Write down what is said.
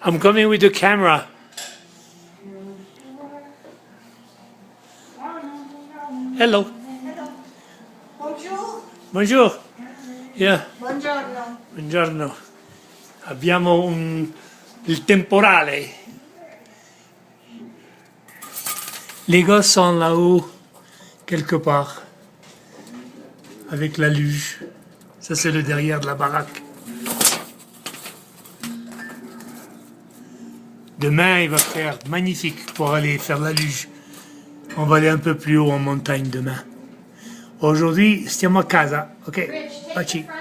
I'm coming with the camera. Hello. Hello. Bonjour. Bonjour. Yeah. Buongiorno. Buongiorno. Abbiamo il temporale. Les gosses sont là-haut, quelque part, avec la luge. Ça, c'est le derrière de la baraque. Demain, il va faire magnifique pour aller faire la luge. On va aller un peu plus haut en montagne demain. Aujourd'hui, stiamo a casa, ok? Rich, take Baci. the front